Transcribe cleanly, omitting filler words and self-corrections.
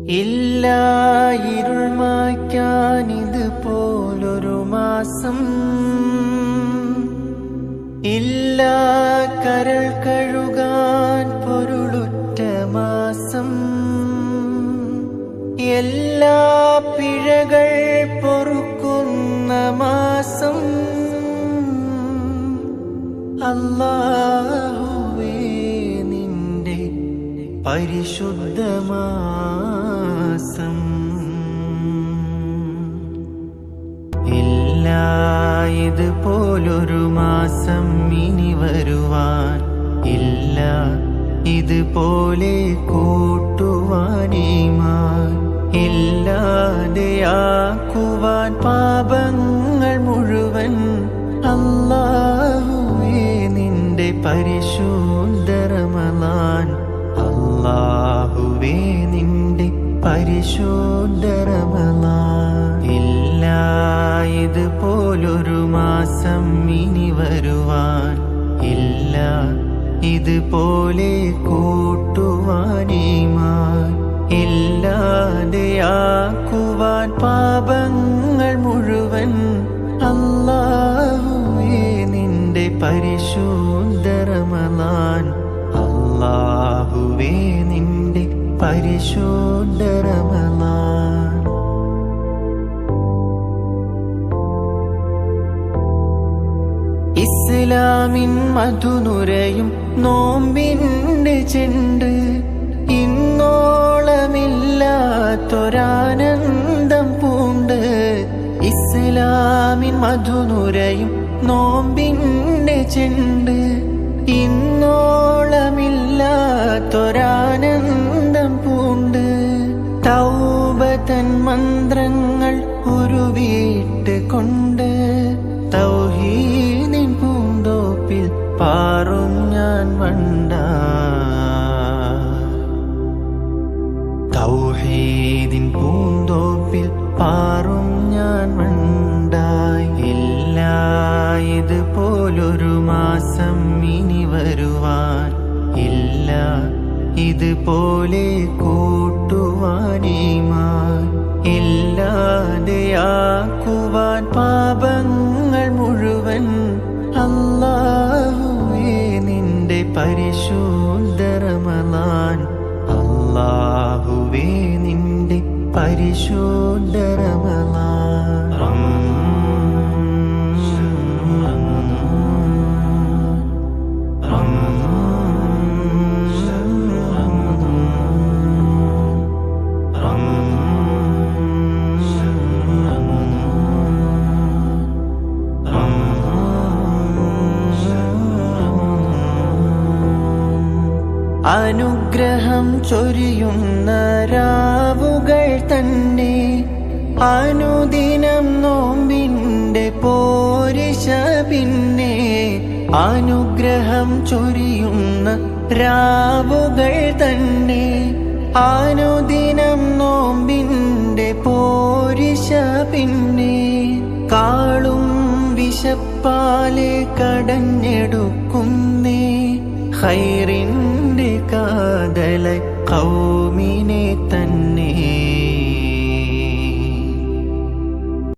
ഇല്ല ഇരുൾ മായ്ക്കാൻ ഇതുപോലൊരു മാസം, ഇല്ല കരൾ കഴുകാൻ പൊരുളുറ്റ മാസം, എല്ലാ പിഴകൾ പൊറുക്കുന്ന മാസം. അല്ലാഹുവേ നിന്റെ പരിശുദ്ധ മാസം. ഇല്ല ഇതുപോലൊരു മാസം ഇനി വരുവാൻ, ഇല്ല ഇതുപോലെ കൂട്ടുവാൻ ഈമാൻ, ഇല്ലാതെയാക്കുവാൻ പാപങ്ങൾ മുഴുവൻ. അല്ലാഹുവേ നിന്റെ പരിശുദ്ധ റമളാൻ, അല്ലാഹുവേ നിന്റെ പരിശുദ്ധ റമളാൻ. ഇല്ല ഇതുപോലൊരു മാസം ഇനി വരുവാൻ, ഇല്ല ഇതുപോലെ കൂട്ടുവാൻ ഈമാൻ, ഇല്ലാതെയാക്കുവാൻ പാപങ്ങൾ മുഴുവൻ. അല്ലാഹുവേ നിന്റെ പരിശുദ്ധ റമളാൻ, അല്ലാഹുവേ നിന്റെ പരിശുദ്ധ റമളാൻ. ഇസ്ലാമിൻ മധുനുരയും നോമ്പിന്റെ ചെണ്ട്, ഇന്നോളമില്ലാത്തൊരാനന്ദം പൂണ്ട്. ഇസ്ലാമിൻ മധുനുരയും നോമ്പിന്റെ ചെണ്ട്, ഇന്നോളമില്ലാത്തൊരാനന്ദം പൂണ്ട്. തൗബതൻ മന്ത്രങ്ങൾ ഉരുവിട്ട് കൊണ്ട്, തൗഹീദിൻ പൂന്തോപ്പിൽ പാറും ഞാൻ വണ്ട. തൗഹീദിൻ പൂന്തോപ്പിൽ പാറും ഞാൻ വണ്ടായി. ഇല്ല ഇതുപോലൊരു മാസം ഇനി വരുവാൻ, ഇല്ല ഇതുപോലെ കൂട്ടുവാൻ ഈമാൻ, ഇല്ലാതെയാക്കുവാൻ പാപങ്ങൾ മുഴുവൻ. അല്ലാഹുവേ നിന്റെ പരിശുദ്ധ റമളാൻ, അല്ലാഹുവേ നിന്റെ പരിശുദ്ധ റമളാൻ. അനുഗ്രഹം ചൊരിയുന്ന രാവുകൾ തന്നെ, അനുദിനം നോമ്പിന്റെ പോരിശ പിന്നെ. അനുഗ്രഹം ചൊരിയുന്ന രാവുകൾ തന്നെ, അനുദിനം നോമ്പിന്റെ പോരിശ പിന്നെ. കാളും വിശപ്പാലെ കടഞ്ഞെടുക്കുന്നേ ഖൈറിന്റെ കാതല ഖൗമിനെ തന്നെ.